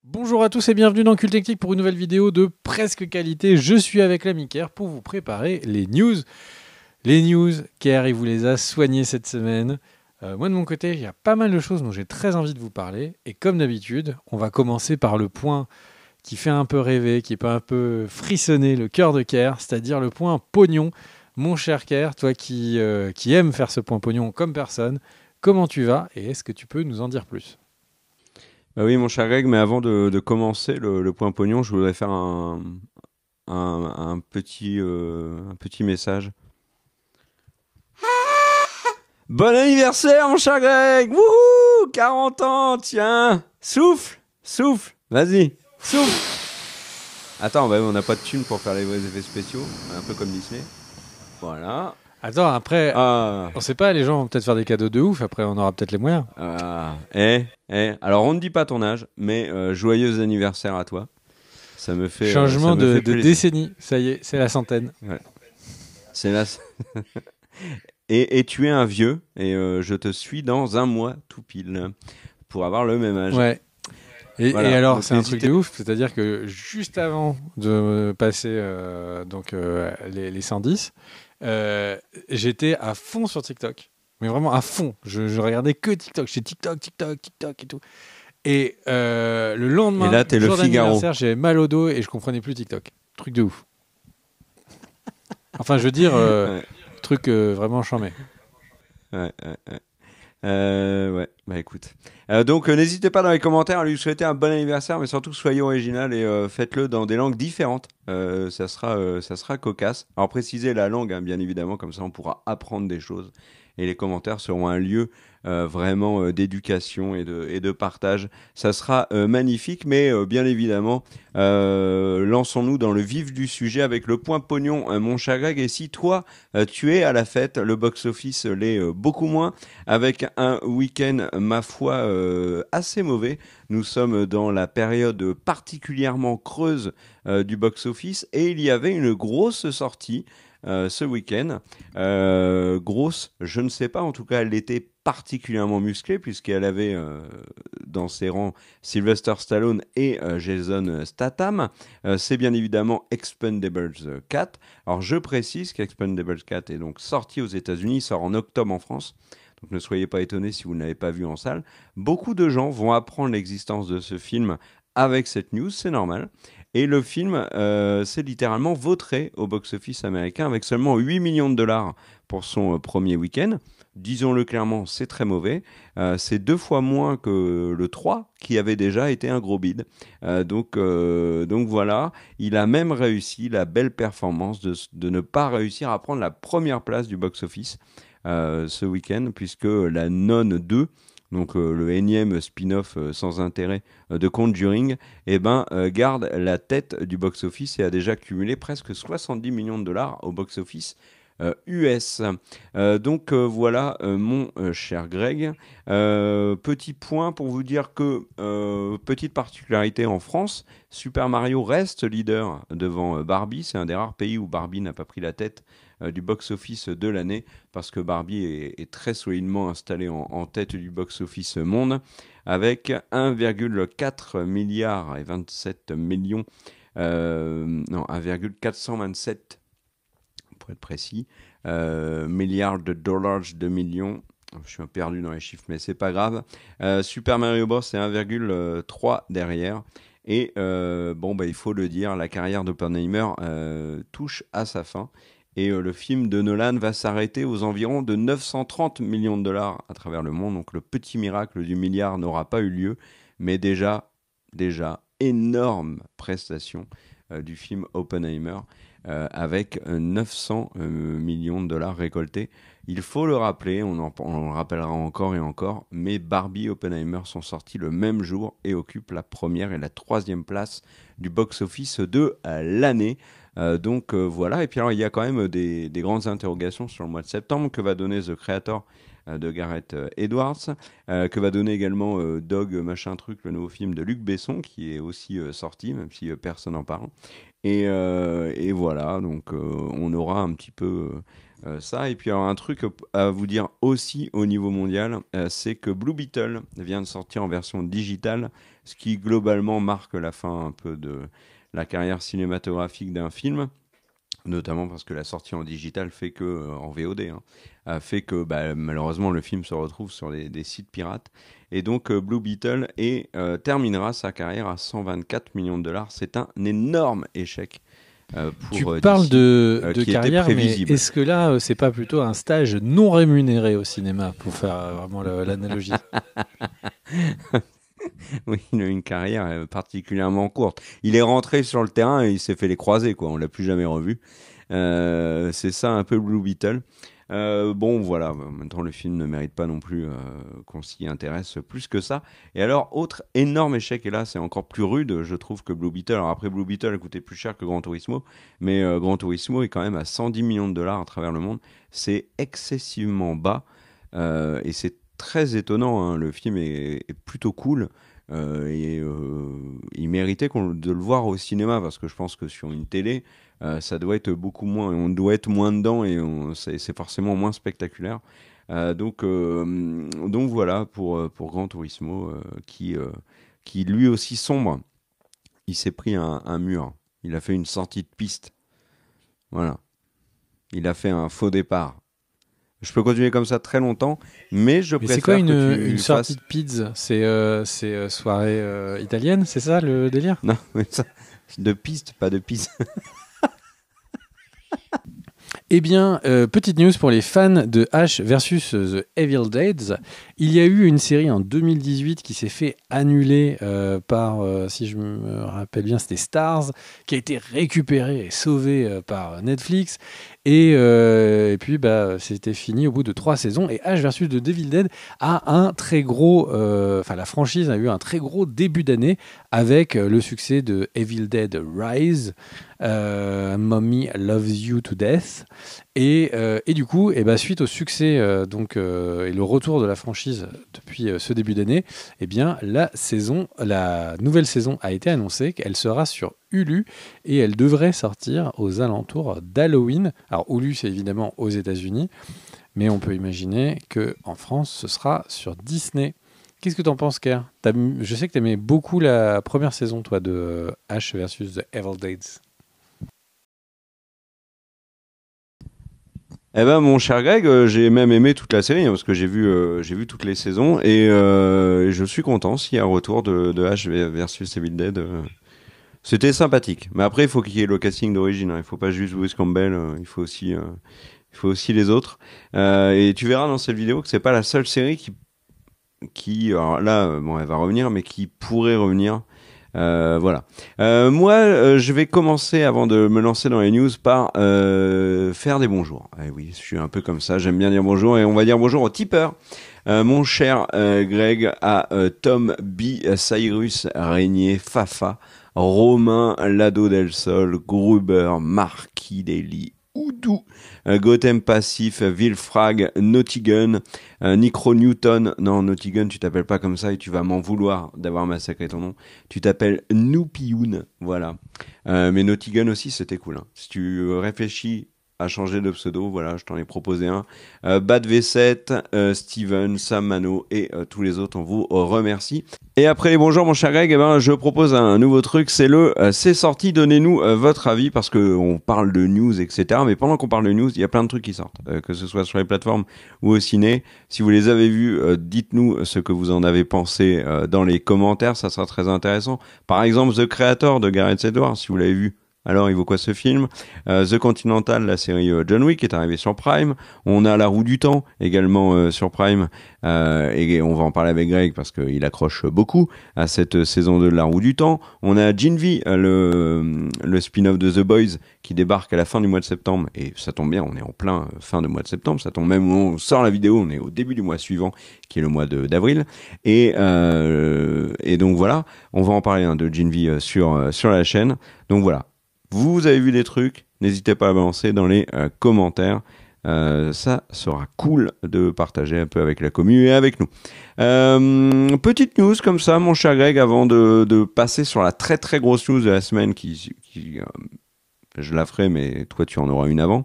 Bonjour à tous et bienvenue dans Cult Technique pour une nouvelle vidéo de presque qualité. Je suis avec l'ami Kerr pour vous préparer les news. Les news, Kerr, il vous les a soignées cette semaine. Moi de mon côté, il y a pas mal de choses dont j'ai très envie de vous parler. Et comme d'habitude, on va commencer par le point qui fait un peu rêver, qui peut un peu frissonner le cœur de Kerr, c'est-à-dire le point pognon. Mon cher Kerr, toi qui aimes faire ce point pognon comme personne, comment tu vas et est-ce que tu peux nous en dire plus ? Bah oui, mon cher Greg, mais avant de commencer le point pognon, je voudrais faire un petit message. Bon anniversaire, mon cher Greg! Wouhou! 40 ans, tiens! Souffle! Souffle! Vas-y! Souffle! Attends, bah, on n'a pas de thune pour faire les vrais effets spéciaux, un peu comme Disney. Voilà. Attends, après, Ah, on sait pas, les gens vont peut-être faire des cadeaux de ouf, après on aura peut-être les moyens. Alors on ne dit pas ton âge, mais joyeux anniversaire à toi. Ça Changement me fait de plaisir. décennie, ça y est, c'est la centaine. Ouais. C'est là. Et tu es un vieux, et je te suis dans un mois tout pile, pour avoir le même âge. Ouais. Et Voilà, alors, donc c'est un truc n'hésitez de ouf, c'est-à-dire que juste avant de passer les 110, j'étais à fond sur TikTok. Mais vraiment à fond. Je regardais que TikTok. J'étais TikTok et tout. Et le Et lendemain, là, t'es le jour Figaro. d'anniversaire, j'avais mal au dos et je comprenais plus TikTok. Truc de ouf. Enfin, je veux dire, Ouais, truc vraiment chambé. ouais. Ouais, bah écoute. Donc n'hésitez pas dans les commentaires à lui souhaiter un bon anniversaire, mais surtout soyez original et faites-le dans des langues différentes. Ça sera cocasse. Alors précisez la langue, hein, bien évidemment, comme ça on pourra apprendre des choses. Et les commentaires seront un lieu vraiment d'éducation et de partage. Ça sera magnifique, mais bien évidemment, lançons-nous dans le vif du sujet avec le point pognon, mon cher Greg. Et si toi, tu es à la fête, le box-office l'est beaucoup moins, avec un week-end, ma foi, assez mauvais. Nous sommes dans la période particulièrement creuse du box-office et il y avait une grosse sortie ce week-end. Grosse, je ne sais pas, en tout cas, elle était particulièrement musclée puisqu'elle avait dans ses rangs Sylvester Stallone et Jason Statham. C'est bien évidemment Expendables 4. Alors je précise qu'Expendables 4 est donc sorti aux États-Unis, sort en octobre en France. Donc ne soyez pas étonnés si vous ne l'avez pas vu en salle. Beaucoup de gens vont apprendre l'existence de ce film avec cette news, c'est normal. Et le film s'est littéralement vautré au box-office américain avec seulement 8 millions de dollars pour son premier week-end. Disons-le clairement, c'est très mauvais. C'est 2 fois moins que le 3, qui avait déjà été un gros bid. Donc voilà, il a même réussi la belle performance de ne pas réussir à prendre la première place du box-office ce week-end, puisque la Nonne 2, donc le énième spin-off sans intérêt de Conjuring, garde la tête du box-office et a déjà cumulé presque 70 millions de dollars au box-office US. Voilà, mon cher Greg. Petit point pour vous dire que, petite particularité en France, Super Mario reste leader devant Barbie. C'est un des rares pays où Barbie n'a pas pris la tête du box-office de l'année, parce que Barbie est très solidement installée en tête du box-office monde, avec 1,4 milliard et 27 millions, non, 1,427 pour être précis, milliards de dollars de millions. Je suis perdu dans les chiffres, mais c'est pas grave. Super Mario Bros, c'est 1,3 derrière. Et il faut le dire, la carrière d'Oppenheimer touche à sa fin. Et le film de Nolan va s'arrêter aux environs de 930 millions de dollars à travers le monde. Donc le petit miracle du milliard n'aura pas eu lieu. Mais déjà, énorme prestation du film Oppenheimer avec 900 millions de dollars récoltés. Il faut le rappeler, on le rappellera encore et encore, mais Barbie et Oppenheimer sont sortis le même jour et occupent la première et la troisième place du box-office de l'année. Voilà, et puis alors il y a quand même des grandes interrogations sur le mois de septembre. Que va donner The Creator de Gareth Edwards, que va donner également Dog machin truc, le nouveau film de Luc Besson, qui est aussi sorti, même si personne n'en parle. Et voilà, donc on aura un petit peu ça. Et puis alors un truc à vous dire aussi au niveau mondial, c'est que Blue Beetle vient de sortir en version digitale, ce qui globalement marque la fin un peu de la carrière cinématographique d'un film, notamment parce que la sortie en digital fait que, en VOD, fait que malheureusement le film se retrouve sur des sites pirates. Et donc Blue Beetle terminera sa carrière à 124 millions de dollars. C'est un énorme échec. Tu parles DC, de qui était carrière, mais prévisible. est-ce que là, c'est pas plutôt un stage non rémunéré au cinéma, pour faire vraiment l'analogie? Oui, il a eu une carrière particulièrement courte. Il est rentré sur le terrain et il s'est fait les croisés, quoi. On l'a plus jamais revu. C'est ça un peu Blue Beetle. Bon, voilà. En même temps, le film ne mérite pas non plus qu'on s'y intéresse plus que ça. Et alors, autre énorme échec, et là, c'est encore plus rude, je trouve, que Blue Beetle. Alors après, Blue Beetle a coûté plus cher que Gran Turismo, mais Gran Turismo est quand même à 110 millions de dollars à travers le monde. C'est excessivement bas et c'est très étonnant, hein. Le film est plutôt cool il méritait de le voir au cinéma parce que je pense que sur une télé, ça doit être beaucoup moins, on doit être moins dedans et c'est forcément moins spectaculaire. Donc voilà pour Gran Turismo qui lui aussi sombre. Il s'est pris un mur. Il a fait une sortie de piste. Voilà. Il a fait un faux départ. Je peux continuer comme ça très longtemps, mais je préfère c'est quoi que tu une sortie de pizza? C'est soirée italienne, c'est ça le délire? Non, mais ça, de piste, pas de piste. Eh bien, petite news pour les fans de Ash versus The Evil Dead. Il y a eu une série en 2018 qui s'est fait annuler par, si je me rappelle bien, c'était Stars, qui a été récupérée et sauvée par Netflix. Et puis, c'était fini au bout de 3 saisons. Et Ash versus The Evil Dead a un très gros... la franchise a eu un très gros début d'année avec le succès de Evil Dead Rise, Mommy Loves You to Death. Et du coup, suite au succès et le retour de la franchise depuis ce début d'année, la nouvelle saison a été annoncée, qu'elle sera sur Hulu et elle devrait sortir aux alentours d'Halloween. Alors Hulu, c'est évidemment aux États-Unis, mais on peut imaginer qu'en France, ce sera sur Disney. Qu'est-ce que t'en penses, Ker? Je sais que t'aimais beaucoup la première saison, toi, de Ash versus The Evil Dead. Eh ben, mon cher Greg, j'ai même aimé toute la série, parce que j'ai vu toutes les saisons et je suis content s'il y a un retour de Ash versus Evil Dead. C'était sympathique. Mais après, il faut qu'il y ait le casting d'origine, hein. Il faut pas juste Bruce Campbell, il faut aussi les autres. Et tu verras dans cette vidéo que c'est pas la seule série qui alors là, bon, elle va revenir, mais qui pourrait revenir. Voilà. Moi, je vais commencer, avant de me lancer dans les news, par faire des bonjours. Oui, je suis un peu comme ça, j'aime bien dire bonjour, et on va dire bonjour au tipeur. Mon cher Greg, à Tom B, Cyrus, Régnier, Fafa, Romain, Lado del Sol, Gruber, Marquis Daily, Oudou, Gotham Passif, Vilfrag, Naughtygun, Nicro Newton. Non, Naughtygun, tu t'appelles pas comme ça et tu vas m'en vouloir d'avoir massacré ton nom. Tu t'appelles Noupioun, voilà. Mais Naughtygun aussi, c'était cool, hein. Si tu réfléchis à changer de pseudo, voilà, je t'en ai proposé un. Bad V7, Steven, Sam Mano et tous les autres, on vous remercie. Et après les bonjours, mon cher Greg, je propose un nouveau truc, c'est c'est sorti, donnez-nous votre avis, parce que on parle de news, etc. Mais pendant qu'on parle de news, il y a plein de trucs qui sortent, que ce soit sur les plateformes ou au ciné. Si vous les avez vus, dites-nous ce que vous en avez pensé dans les commentaires, ça sera très intéressant. Par exemple, The Creator de Gareth Edwards, si vous l'avez vu. Alors, il vaut quoi ce film? The Continental, la série John Wick, est arrivée sur Prime. On a La Roue du Temps, également sur Prime. Et on va en parler avec Greg parce qu'il accroche beaucoup à cette saison 2 de La Roue du Temps. On a Gene V, le spin-off de The Boys, qui débarque à la fin du mois de septembre. Et ça tombe bien, on est en plein fin de mois de septembre. Ça tombe même où on sort la vidéo, on est au début du mois suivant, qui est le mois d'avril. Et donc voilà, on va en parler de Gene V sur la chaîne. Donc voilà. Vous avez vu des trucs, n'hésitez pas à balancer dans les commentaires. Ça sera cool de partager un peu avec la commu et avec nous. Petite news comme ça, mon cher Greg, avant de passer sur la très très grosse news de la semaine qui je la ferai, mais toi tu en auras une avant.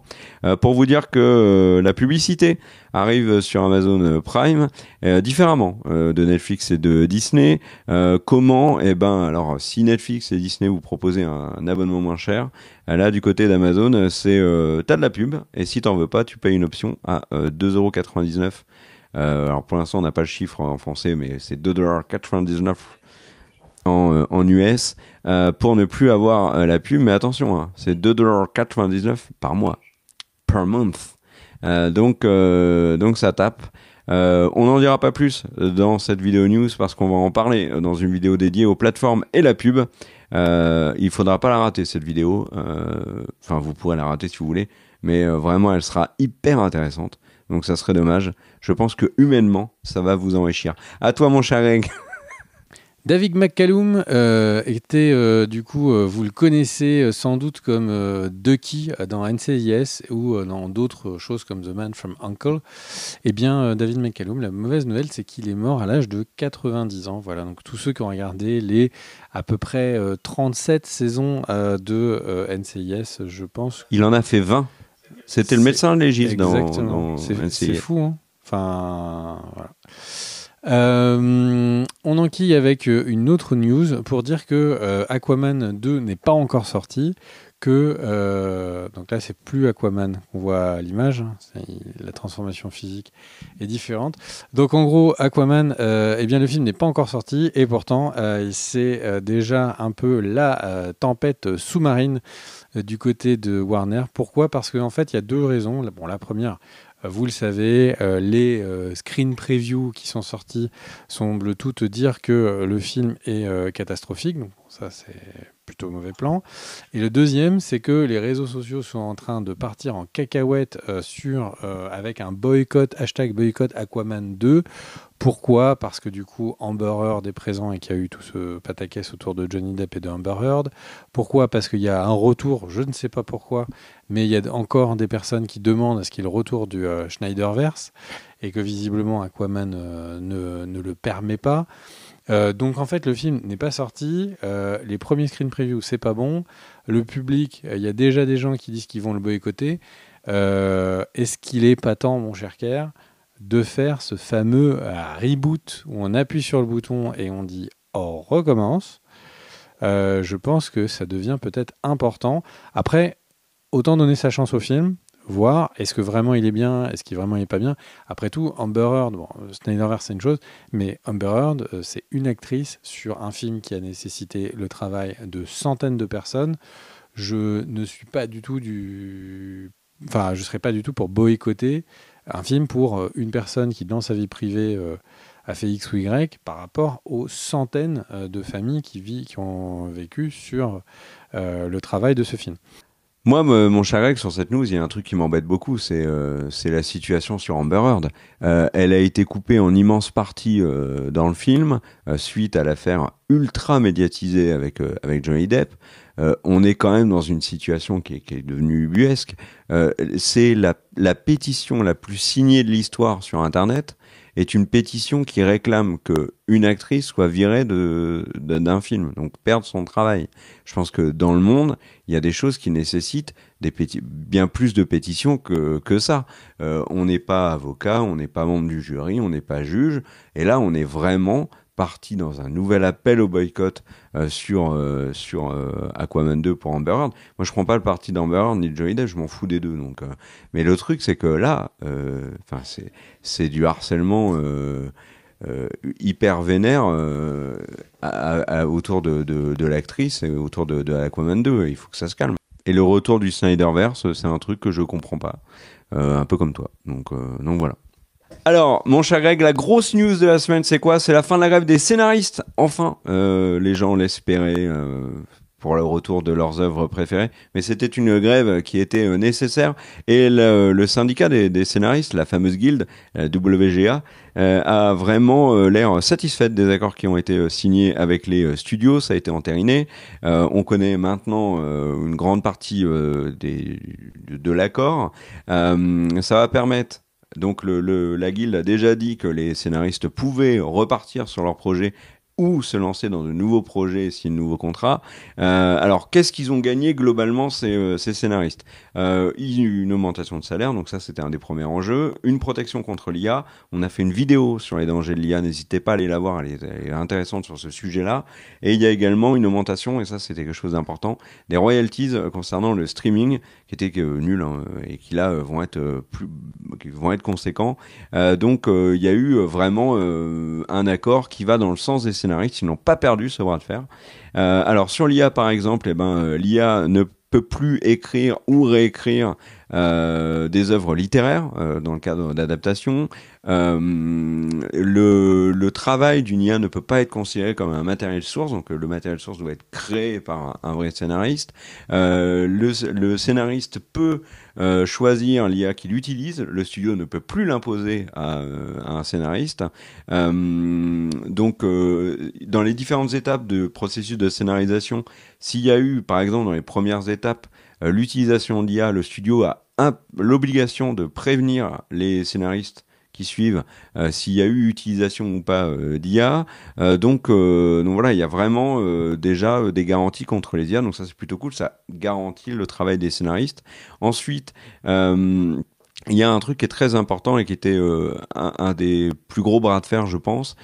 Pour vous dire que la publicité arrive sur Amazon Prime différemment de Netflix et de Disney. Comment? Eh ben, alors si Netflix et Disney vous proposez un abonnement moins cher, là du côté d'Amazon, c'est t'as de la pub et si t'en veux pas, tu payes une option à 2,99 €. Alors pour l'instant on n'a pas le chiffre en français, mais c'est 2,99 $ en US pour ne plus avoir la pub. Mais attention, hein, c'est 2,99 $ par mois, per month. Donc ça tape. On n'en dira pas plus dans cette vidéo news parce qu'on va en parler dans une vidéo dédiée aux plateformes et la pub. Il faudra pas la rater cette vidéo. Enfin, vous pourrez la rater si vous voulez, mais vraiment, elle sera hyper intéressante. Donc ça serait dommage. Je pense que humainement, ça va vous enrichir. À toi, mon cher Greg. David McCallum était, du coup, vous le connaissez sans doute comme Ducky dans NCIS ou dans d'autres choses comme The Man from U.N.C.L.E. Eh bien, David McCallum, la mauvaise nouvelle, c'est qu'il est mort à l'âge de 90 ans. Voilà, donc tous ceux qui ont regardé les à peu près 37 saisons de NCIS, je pense. Il en a fait 20. C'était le médecin légiste dans NCIS. C'est fou, hein. Enfin, voilà. On enquille avec une autre news pour dire que Aquaman 2 n'est pas encore sorti, que donc là c'est plus Aquaman qu'on voit à l'image, hein, la transformation physique est différente. Donc en gros Aquaman, eh bien le film n'est pas encore sorti et pourtant c'est déjà un peu la tempête sous-marine du côté de Warner. Pourquoi? Parce qu'en fait il y a deux raisons. Bon, la première, vous le savez, les screen previews qui sont sortis semblent toutes dire que le film est catastrophique. Donc ça, c'est plutôt mauvais plan. Et le deuxième, c'est que les réseaux sociaux sont en train de partir en cacahuète avec un boycott, hashtag boycott Aquaman 2. Pourquoi? Parce que du coup, Amber Heard est présent et qu'il y a eu tout ce pataquès autour de Johnny Depp et de Amber Heard. Pourquoi? Parce qu'il y a un retour, je ne sais pas pourquoi, mais il y a encore des personnes qui demandent à ce qu'il y ait le retour du Snyderverse et que visiblement Aquaman ne le permet pas. Donc en fait le film n'est pas sorti, les premiers screen previews c'est pas bon, le public, il y a déjà des gens qui disent qu'ils vont le boycotter. Est-ce qu'il est pas temps, mon cher Kerr, de faire ce fameux reboot où on appuie sur le bouton et on dit on recommence? Je pense que ça devient peut-être important. Après, autant donner sa chance au film, voir est-ce que vraiment il est bien, est-ce qu'il vraiment il est pas bien. Après tout, Amber Heard, bon, Snyderverse c'est une chose, mais Amber Heard c'est une actrice sur un film qui a nécessité le travail de centaines de personnes. Je ne suis pas du tout je serais pas du tout pour boycotter un film pour une personne qui dans sa vie privée a fait X ou Y par rapport aux centaines de familles qui ont vécu sur le travail de ce film. Moi, mon cher Greg, sur cette news, il y a un truc qui m'embête beaucoup, c'est la situation sur Amber Heard. Elle a été coupée en immense partie dans le film suite à l'affaire ultra médiatisée avec Johnny Depp. On est quand même dans une situation qui est devenue ubuesque. C'est la pétition la plus signée de l'histoire sur Internet est une pétition qui réclame que une actrice soit virée d'un film, donc perdre son travail. Je pense que dans le monde, il y a des choses qui nécessitent bien plus de pétitions que ça. On n'est pas avocat, on n'est pas membre du jury, on n'est pas juge, et là on est vraiment parti dans un nouvel appel au boycott sur Aquaman 2 pour Amber Heard. Moi, je prends pas le parti d'Amber Heard ni de Johnny Depp, je m'en fous des deux. Donc, mais le truc, c'est que là, c'est du harcèlement hyper vénère autour de l'actrice et autour de Aquaman 2. Il faut que ça se calme. Et le retour du Snyderverse, c'est un truc que je comprends pas, un peu comme toi. Donc voilà. Alors, mon cher Greg, la grosse news de la semaine, c'est quoi? C'est la fin de la grève des scénaristes. Enfin, les gens l'espéraient pour le retour de leurs œuvres préférées, mais c'était une grève qui était nécessaire et le syndicat des scénaristes, la fameuse guilde WGA, a vraiment l'air satisfaite des accords qui ont été signés avec les studios. Ça a été entériné. On connaît maintenant une grande partie de l'accord. Ça va permettre. Donc la guilde a déjà dit que les scénaristes pouvaient repartir sur leur projet ou se lancer dans de nouveaux projets, signer de nouveaux contrats. Alors, qu'est-ce qu'ils ont gagné globalement ces scénaristes? Une augmentation de salaire, donc ça c'était un des premiers enjeux. Une protection contre l'IA. On a fait une vidéo sur les dangers de l'IA, n'hésitez pas à aller la voir, elle est intéressante sur ce sujet-là. Et il y a également une augmentation, et ça c'était quelque chose d'important, des royalties concernant le streaming, qui était nul hein, et qui là vont être conséquents. Donc il y a eu vraiment un accord qui va dans le sens des scénaristes, ils n'ont pas perdu ce bras de fer. Alors sur l'IA par exemple, l'IA ne peut plus écrire ou réécrire des œuvres littéraires dans le cadre d'adaptation. Le travail d'une IA ne peut pas être considéré comme un matériel source, donc le matériel source doit être créé par un vrai scénariste. Le scénariste peut choisir l'IA qu'il utilise, le studio ne peut plus l'imposer à un scénariste. Donc dans les différentes étapes de processus de scénarisation, s'il y a eu par exemple dans les premières étapes l'utilisation d'IA, le studio a l'obligation de prévenir les scénaristes qui suivent s'il y a eu utilisation ou pas d'IA. Donc voilà, il y a vraiment déjà des garanties contre les IA, donc ça c'est plutôt cool, ça garantit le travail des scénaristes. Ensuite, il y a un truc qui est très important et qui était un des plus gros bras de fer, je pense,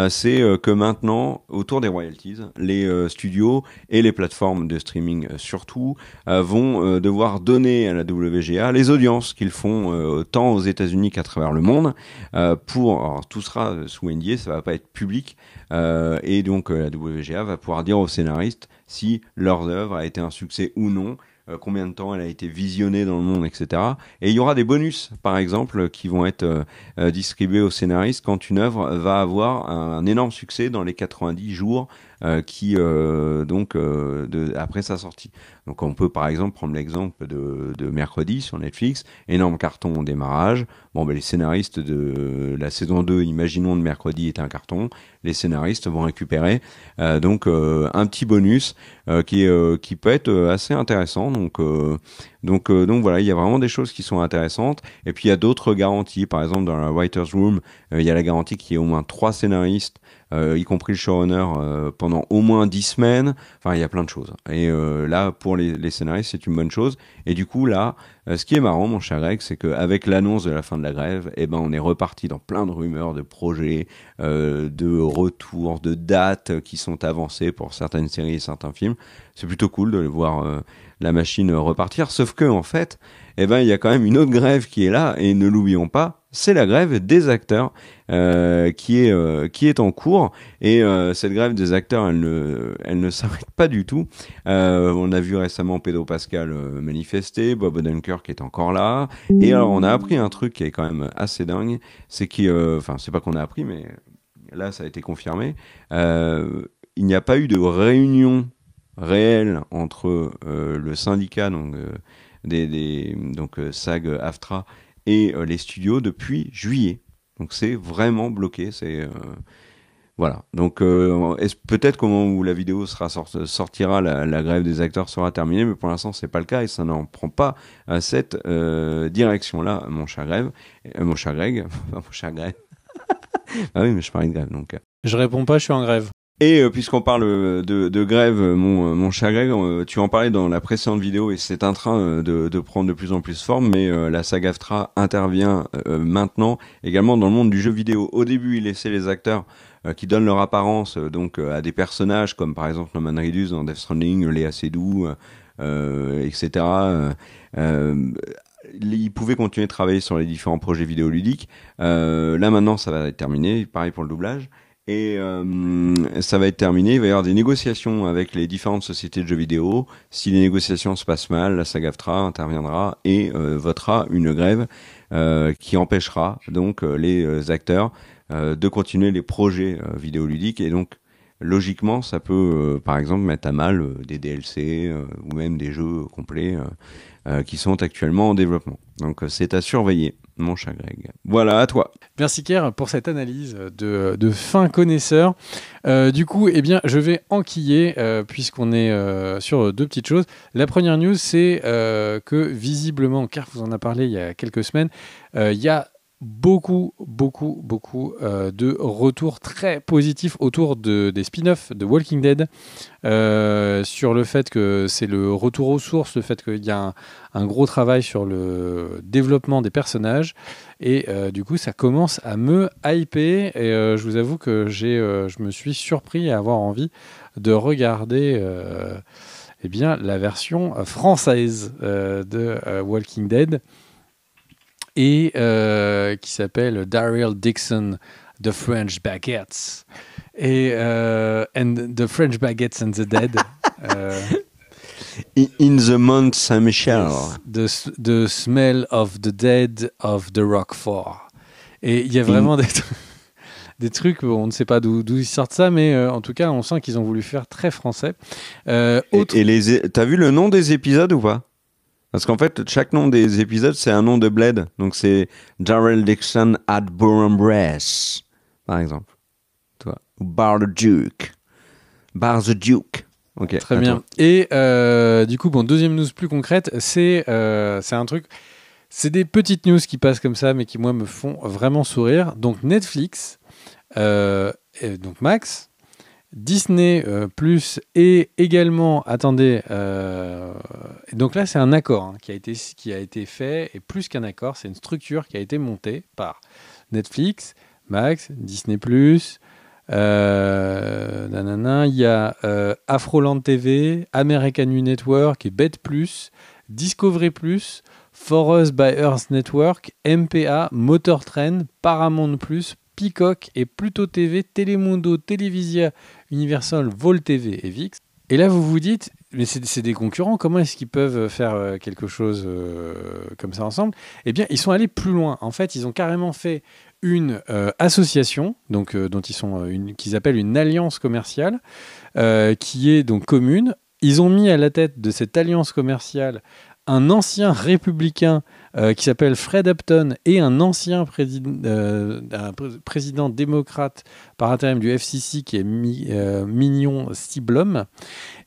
c'est que maintenant, autour des royalties, les studios et les plateformes de streaming surtout vont devoir donner à la WGA les audiences qu'ils font tant aux États-Unis qu'à travers le monde. Alors, tout sera sous NDA, ça va pas être public, et donc la WGA va pouvoir dire aux scénaristes si leur œuvre a été un succès ou non. Combien de temps elle a été visionnée dans le monde, etc. Et il y aura des bonus, par exemple, qui vont être distribués aux scénaristes quand une œuvre va avoir un énorme succès dans les 90 jours après sa sortie. Donc on peut par exemple prendre l'exemple de Mercredi sur Netflix, énorme carton au démarrage. Bon, les scénaristes de la saison 2, imaginons de Mercredi, est un carton. Les scénaristes vont récupérer un petit bonus qui peut être assez intéressant. Donc voilà, il y a vraiment des choses qui sont intéressantes. Et puis il y a d'autres garanties. Par exemple, dans la Writers Room, il y a la garantie qu'il y ait au moins 3 scénaristes, y compris le showrunner, pendant au moins 10 semaines. Enfin, il y a plein de choses. Et là, pour les scénaristes, c'est une bonne chose. Et du coup, là, ce qui est marrant, mon cher Greg, c'est qu'avec l'annonce de la fin de la grève, on est reparti dans plein de rumeurs, de projets, de retours, de dates qui sont avancées pour certaines séries et certains films. C'est plutôt cool de voir la machine repartir. Sauf que, en fait, il y a quand même une autre grève qui est là, et ne l'oublions pas, c'est la grève des acteurs qui est en cours. Et cette grève des acteurs, elle ne s'arrête pas du tout. On a vu récemment Pedro Pascal manifester, Bob Odenkirk qui est encore là. Et alors on a appris un truc qui est quand même assez dingue, c'est c'est pas qu'on a appris, mais là ça a été confirmé. Il n'y a pas eu de réunion réelle entre le syndicat donc SAG-AFTRA et les studios depuis juillet. Donc c'est vraiment bloqué. Voilà. Donc peut-être qu'au moment où la vidéo sortira, la grève des acteurs sera terminée, mais pour l'instant c'est pas le cas et ça n'en prend pas cette direction-là, mon cher Greg, mon cher Greg. Ah oui, mais je parlais de grève donc. Je réponds pas, je suis en grève. Et puisqu'on parle de grève, mon cher Greg, tu en parlais dans la précédente vidéo et c'est en train de prendre de plus en plus forme, mais la SAG-AFTRA intervient maintenant également dans le monde du jeu vidéo. Au début, il laissait les acteurs qui donnent leur apparence à des personnages comme par exemple Norman Reedus dans Death Stranding, Léa Seydoux, etc. Ils pouvaient continuer de travailler sur les différents projets vidéoludiques. Là maintenant, ça va être terminé. Pareil pour le doublage. Et ça va être terminé, il va y avoir des négociations avec les différentes sociétés de jeux vidéo. Si les négociations se passent mal, la SAG-AFTRA interviendra et votera une grève qui empêchera donc les acteurs de continuer les projets vidéoludiques. Et donc logiquement, ça peut, par exemple, mettre à mal des DLC ou même des jeux complets qui sont actuellement en développement. Donc, c'est à surveiller, mon cher Greg. Voilà, à toi. Merci Kerr pour cette analyse de fin connaisseur. Du coup, eh bien, je vais enquiller puisqu'on est sur deux petites choses. La première news, c'est que visiblement, Kerr vous en a parlé il y a quelques semaines, il y a beaucoup de retours très positifs autour des spin-offs de Walking Dead, sur le fait que c'est le retour aux sources, le fait qu'il y a un gros travail sur le développement des personnages, et du coup ça commence à me hyper, et je vous avoue que je me suis surpris à avoir envie de regarder eh bien, la version française de Walking Dead, et qui s'appelle Daryl Dixon, The French Baguettes, et and The French Baguettes and the Dead. In the Mont Saint-Michel. The Smell of the Dead of the Roquefort. Et il y a vraiment des trucs, on ne sait pas d'où ils sortent ça, mais en tout cas, on sent qu'ils ont voulu faire très français. T'as vu le nom des épisodes ou pas? Parce qu'en fait, chaque nom des épisodes, c'est un nom de bled. Donc, c'est Daryl Dixon at Bourg-en-Bresse, par exemple. Toi. Ou Bar the Duke. Bar the Duke. Ok. Très bien. Et du coup, bon, deuxième news plus concrète, c'est un truc... C'est des petites news qui passent comme ça, mais qui, moi, me font vraiment sourire. Donc, Netflix, et donc Max... Disney Plus, et également, attendez, donc là c'est un accord qui a été fait, et plus qu'un accord, c'est une structure qui a été montée par Netflix, Max, Disney Plus, il y a Afroland TV, American U Network et Bet Plus, Discovery Plus, For Us by Earth Network, MPA, Motor Trend, Paramount Plus, Peacock et Pluto TV, Telemundo, Televisia, Universal, Vol TV et VIX. Et là, vous vous dites, mais c'est des concurrents, comment est-ce qu'ils peuvent faire quelque chose comme ça ensemble? Eh bien, ils sont allés plus loin. En fait, ils ont carrément fait une association, donc, qu'ils appellent une alliance commerciale, qui est donc commune. Ils ont mis à la tête de cette alliance commerciale un ancien républicain qui s'appelle Fred Upton, et un ancien président démocrate par intérim du FCC qui est Mignon Stiblum,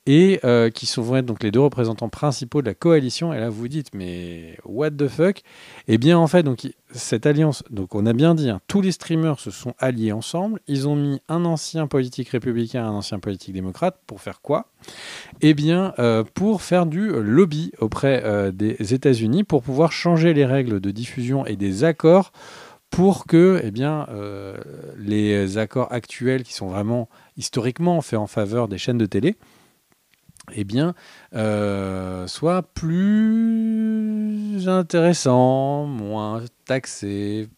et qui vont être donc les deux représentants principaux de la coalition. Et là vous vous dites, mais what the fuck? Eh bien en fait, donc, cette alliance, donc on a bien dit, tous les streamers se sont alliés ensemble, ils ont mis un ancien politique républicain, un ancien politique démocrate, pour faire quoi? Eh bien pour faire du lobby auprès des États-Unis, pour pouvoir changer les règles de diffusion et des accords, pour que les accords actuels, qui sont vraiment historiquement faits en faveur des chaînes de télé, soit plus intéressant, moins taxé,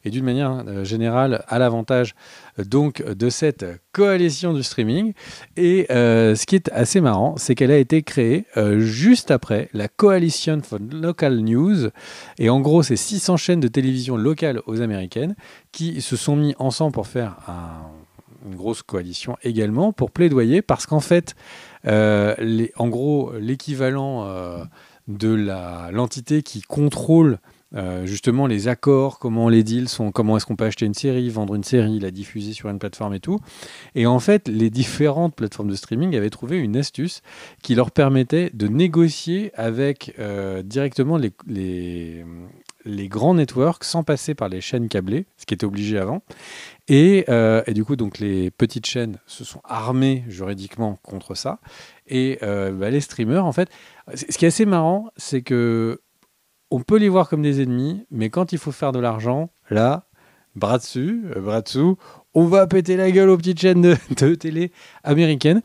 et d'une manière générale à l'avantage donc de cette coalition du streaming. Et ce qui est assez marrant, c'est qu'elle a été créée juste après la Coalition for Local News, et en gros c'est 600 chaînes de télévision locales aux américaines qui se sont mis ensemble pour faire une grosse coalition également, pour plaidoyer, parce qu'en fait en gros, l'équivalent de l'entité qui contrôle justement les accords, comment les deals sont, comment est-ce qu'on peut acheter une série, vendre une série, la diffuser sur une plateforme et tout. Et en fait, les différentes plateformes de streaming avaient trouvé une astuce qui leur permettait de négocier avec directement les grands networks sans passer par les chaînes câblées, ce qui était obligé avant. Et du coup, donc, les petites chaînes se sont armées juridiquement contre ça. Et les streamers, en fait, ce qui est assez marrant, c'est que on peut les voir comme des ennemis, mais quand il faut faire de l'argent, là, bras dessous, on va péter la gueule aux petites chaînes de télé américaines.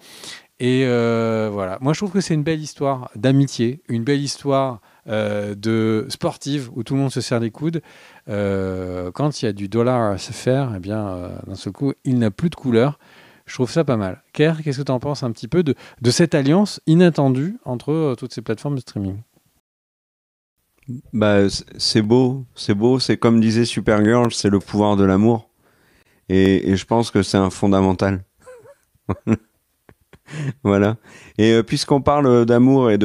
Et voilà, moi je trouve que c'est une belle histoire d'amitié, une belle histoire de sportive où tout le monde se serre les coudes. Quand il y a du dollar à se faire, eh bien, d'un seul coup, il n'a plus de couleur. Je trouve ça pas mal. Kerr, qu'est-ce que tu en penses un petit peu de cette alliance inattendue entre toutes ces plateformes de streaming? Bah, c'est beau, c'est comme disait Supergirl, c'est le pouvoir de l'amour. Et je pense que c'est un fondamental. Voilà. Et puisqu'on parle d'amour et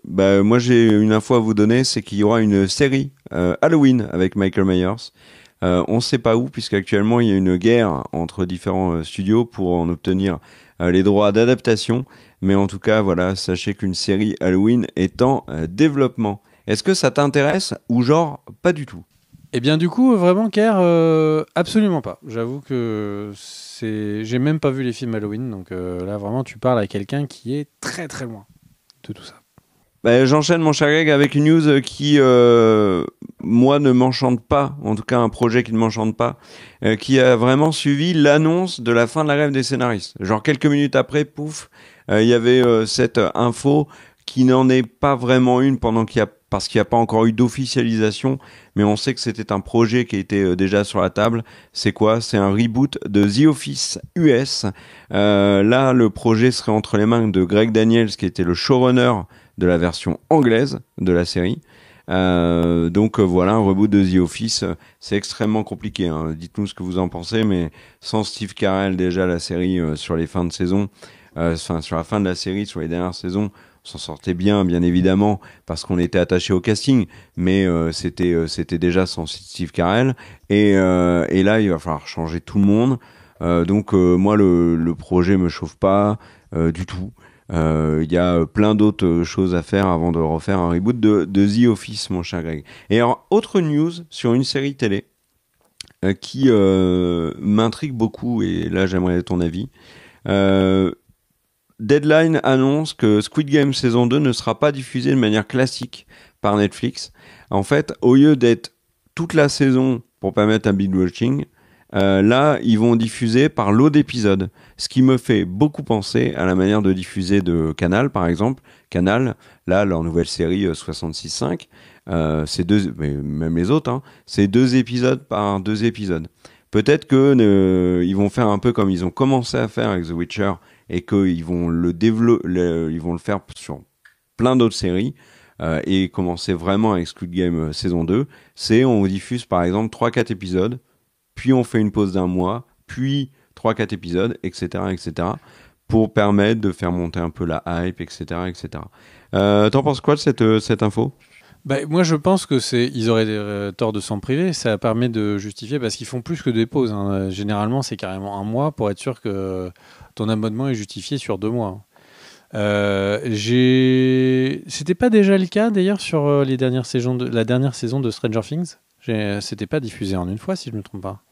moi j'ai une info à vous donner, c'est qu'il y aura une série Halloween avec Michael Myers. On ne sait pas où, puisqu'actuellement il y a une guerre entre différents studios pour en obtenir les droits d'adaptation. Mais en tout cas, voilà, sachez qu'une série Halloween est en développement. Est-ce que ça t'intéresse ou genre pas du tout? Eh bien, du coup, vraiment, Kerr, absolument pas. J'avoue que j'ai même pas vu les films Halloween, donc là, vraiment, tu parles à quelqu'un qui est très très loin de tout ça. Bah, j'enchaîne mon cher Greg avec une news qui, moi, ne m'enchante pas, en tout cas un projet qui ne m'enchante pas, qui a vraiment suivi l'annonce de la fin de la grève des scénaristes. Genre quelques minutes après, pouf, il y avait cette info qui n'en est pas vraiment une parce qu'il n'y a pas encore eu d'officialisation, mais on sait que c'était un projet qui était déjà sur la table. C'est quoi? C'est un reboot de The Office US. Là, le projet serait entre les mains de Greg Daniels, qui était le showrunner de la version anglaise de la série. Donc voilà, un reboot de The Office, c'est extrêmement compliqué, hein. Dites-nous ce que vous en pensez, mais sans Steve Carell, déjà la série sur les fins de saison, sur la fin de la série, sur les dernières saisons, on s'en sortait bien évidemment, parce qu'on était attaché au casting, mais c'était déjà sans Steve Carell, et là il va falloir changer tout le monde. Donc moi le projet me chauffe pas du tout. Il y a plein d'autres choses à faire avant de refaire un reboot de The Office, mon cher Greg. Et alors, autre news sur une série télé qui m'intrigue beaucoup, et là j'aimerais ton avis. Deadline annonce que Squid Game saison 2 ne sera pas diffusée de manière classique par Netflix. En fait, au lieu d'être toute la saison pour permettre un binge-watching, là, ils vont diffuser par lot d'épisodes. Ce qui me fait beaucoup penser à la manière de diffuser de Canal, par exemple. Canal, là, leur nouvelle série 66.5, c'est mais même les autres, hein, c'est 2 épisodes par 2 épisodes. Peut-être que ils vont faire un peu comme ils ont commencé à faire avec The Witcher et qu'ils vont ils vont le faire sur plein d'autres séries. Et commencer vraiment avec Squid Game saison 2, c'est on diffuse par exemple 3-4 épisodes, puis on fait une pause d'un mois, puis 3-4 épisodes, etc., etc., pour permettre de faire monter un peu la hype, etc., etc. T'en penses quoi de cette info? Moi, je pense que ils auraient tort de s'en priver. Ça permet de justifier parce qu'ils font plus que des pauses, hein. Généralement, c'est carrément un mois pour être sûr que ton abonnement est justifié sur 2 mois. C'était pas déjà le cas d'ailleurs sur la dernière saison de Stranger Things. C'était pas diffusé en une fois, si je me trompe pas.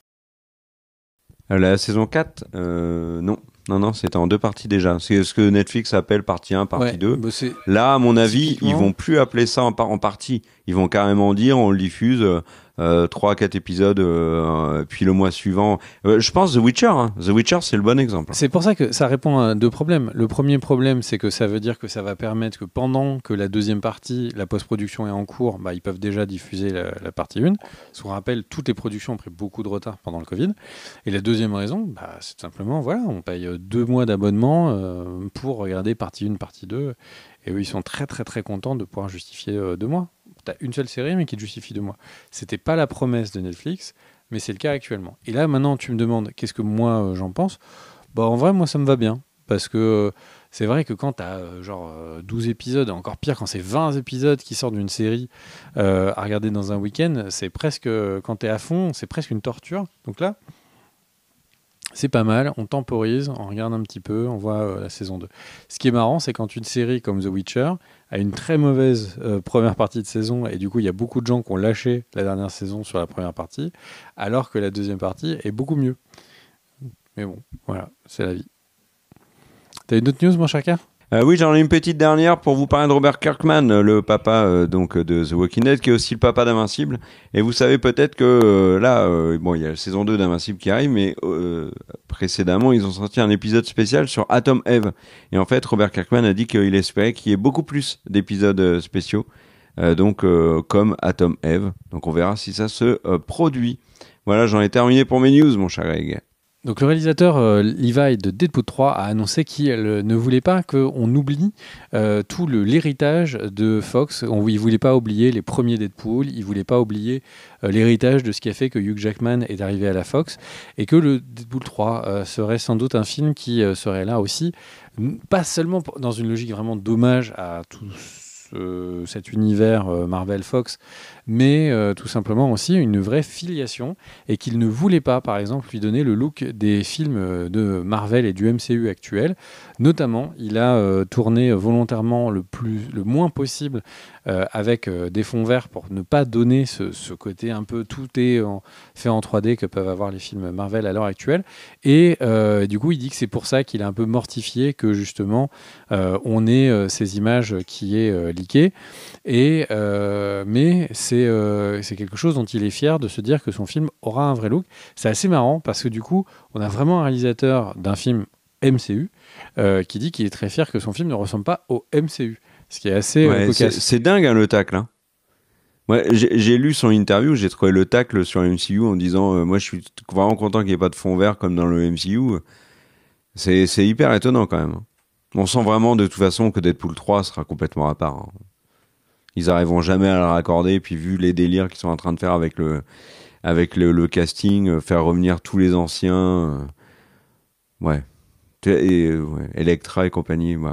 La saison 4, non. Non, c'était en 2 parties déjà. C'est ce que Netflix appelle partie 1, partie 2. Là, à mon avis, ils vont plus appeler ça en partie. Ils vont carrément dire, on le diffuse 3-4 épisodes, puis le mois suivant. Je pense The Witcher, hein. The Witcher, c'est le bon exemple. C'est pour ça que ça répond à 2 problèmes. Le premier problème, c'est que ça veut dire que ça va permettre que pendant que la deuxième partie, la post-production est en cours, ils peuvent déjà diffuser la partie 1. Parce qu'on rappelle, toutes les productions ont pris beaucoup de retard pendant le Covid. Et la deuxième raison, c'est simplement, voilà, on paye 2 mois d'abonnement pour regarder partie 1, partie 2. Et eux, ils sont très très très contents de pouvoir justifier 2 mois. T'as une seule série, mais qui te justifie 2 mois. C'était pas la promesse de Netflix, mais c'est le cas actuellement. Et là, maintenant, tu me demandes qu'est-ce que moi j'en pense. En vrai, moi, ça me va bien. Parce que c'est vrai que quand t'as 12 épisodes, encore pire quand c'est 20 épisodes qui sortent d'une série à regarder dans un week-end, c'est presque, quand t'es à fond, c'est presque une torture. Donc là, c'est pas mal, on temporise, on regarde un petit peu, on voit la saison 2. Ce qui est marrant, c'est quand une série comme The Witcher a une très mauvaise première partie de saison, et du coup il y a beaucoup de gens qui ont lâché la dernière saison sur la première partie, alors que la deuxième partie est beaucoup mieux. Mais bon, voilà, c'est la vie. T'as une autre news, mon Chaka ? Oui, j'en ai une petite dernière pour vous parler de Robert Kirkman, le papa de The Walking Dead, qui est aussi le papa d'Invincible. Et vous savez peut-être que il y a la saison 2 d'Invincible qui arrive, mais précédemment, ils ont sorti un épisode spécial sur Atom Eve. Et en fait, Robert Kirkman a dit qu'il espérait qu'il y ait beaucoup plus d'épisodes spéciaux, comme Atom Eve. Donc on verra si ça se produit. Voilà, j'en ai terminé pour mes news, mon cher Greg. Donc le réalisateur Levi de Deadpool 3 a annoncé qu'il ne voulait pas qu'on oublie tout l'héritage de Fox. Il voulait pas oublier les premiers Deadpool, il voulait pas oublier l'héritage de ce qui a fait que Hugh Jackman est arrivé à la Fox, et que le Deadpool 3 serait sans doute un film qui serait là aussi, pas seulement dans une logique vraiment d'hommage à tout cet univers Marvel Fox, mais tout simplement aussi une vraie filiation, et qu'il ne voulait pas, par exemple, lui donner le look des films de Marvel et du MCU actuel. Notamment, il a tourné volontairement le moins possible avec des fonds verts pour ne pas donner ce côté un peu tout est fait en 3D que peuvent avoir les films Marvel à l'heure actuelle. Et du coup, il dit que c'est pour ça qu'il est un peu mortifié que justement on ait ces images qui est leakées. Mais c'est quelque chose dont il est fier, de se dire que son film aura un vrai look. C'est assez marrant parce que du coup, on a vraiment un réalisateur d'un film MCU qui dit qu'il est très fier que son film ne ressemble pas au MCU. Ce qui est assez cocasse. C'est dingue hein, le tacle. Hein. Ouais, j'ai lu son interview, j'ai trouvé le tacle sur le MCU en disant moi je suis vraiment content qu'il n'y ait pas de fond vert comme dans le MCU. C'est hyper étonnant quand même. On sent vraiment de toute façon que Deadpool 3 sera complètement à part. Hein. Ils arriveront jamais à le raccorder, puis vu les délires qu'ils sont en train de faire avec le casting, faire revenir tous les anciens, ouais. Ouais, Electra et compagnie. Ouais.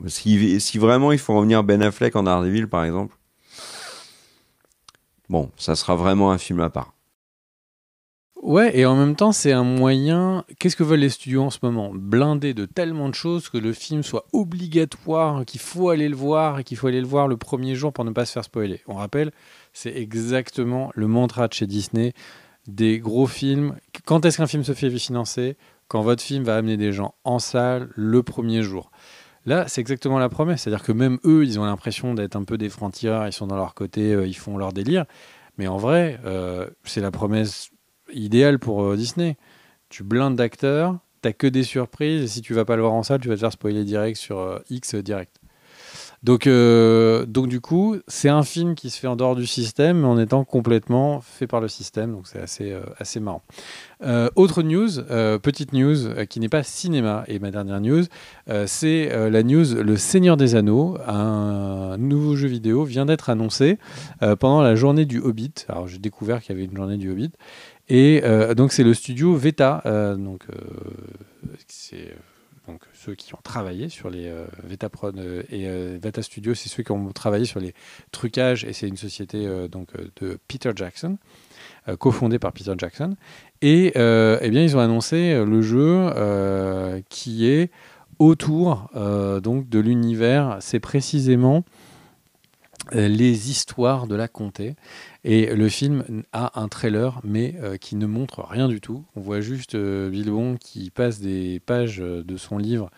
Si vraiment il faut revenir Ben Affleck en Daredevil, par exemple, bon, ça sera vraiment un film à part. Ouais, et en même temps, c'est un moyen. Qu'est-ce que veulent les studios en ce moment? Blinder de tellement de choses que le film soit obligatoire, qu'il faut aller le voir et qu'il faut aller le voir le premier jour pour ne pas se faire spoiler. On rappelle, c'est exactement le mantra de chez Disney des gros films. Quand est-ce qu'un film se fait financer? Quand votre film va amener des gens en salle le premier jour. Là, c'est exactement la promesse. C'est-à-dire que même eux, ils ont l'impression d'être un peu des francs-tireurs, ils sont dans leur côté, ils font leur délire. Mais en vrai, c'est la promesse idéale pour Disney. Tu blindes d'acteurs, t'as que des surprises, et si tu vas pas le voir en salle, tu vas te faire spoiler direct sur X direct. Donc du coup, c'est un film qui se fait en dehors du système, mais en étant complètement fait par le système. Donc c'est assez marrant. Autre news, petite news qui n'est pas cinéma, et ma dernière news, c'est la news Le Seigneur des Anneaux, un nouveau jeu vidéo vient d'être annoncé pendant la journée du Hobbit. Alors j'ai découvert qu'il y avait une journée du Hobbit, et donc c'est le studio Veta, c'est donc ceux qui ont travaillé sur les Vetaprod et Veta Studio, c'est ceux qui ont travaillé sur les trucages, et c'est une société de Peter Jackson, cofondée par Peter Jackson. Et eh bien, ils ont annoncé le jeu qui est autour donc de l'univers. C'est précisément les histoires de la comté. Et le film a un trailer, mais qui ne montre rien du tout. On voit juste Bilbon qui passe des pages de son livre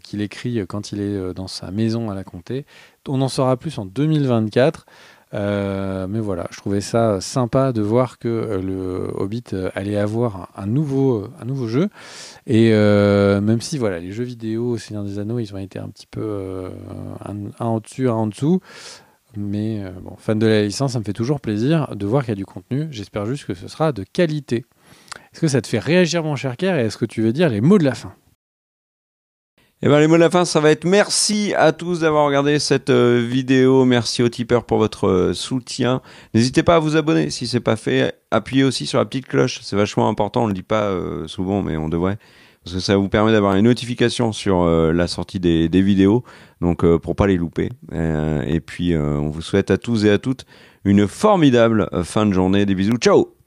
qu'il écrit quand il est dans sa maison à la comté. On en saura plus en 2024. Mais voilà, je trouvais ça sympa de voir que le Hobbit allait avoir un nouveau jeu. Et même si voilà, les jeux vidéo Seigneur des Anneaux, ils ont été un petit peu un au-dessus, un en dessous. Mais bon, fan de la licence, ça me fait toujours plaisir de voir qu'il y a du contenu. J'espère juste que ce sera de qualité. Est-ce que ça te fait réagir, mon cher Kerr, et est-ce que tu veux dire les mots de la fin? Eh ben, les mots de la fin, ça va être merci à tous d'avoir regardé cette vidéo. Merci aux tipeurs pour votre soutien. N'hésitez pas à vous abonner si c'est pas fait. Appuyez aussi sur la petite cloche. C'est vachement important. On le dit pas souvent, mais on devrait. Parce que ça vous permet d'avoir une notification sur la sortie des vidéos. Donc, pour pas les louper. Et puis, on vous souhaite à tous et à toutes une formidable fin de journée. Des bisous. Ciao!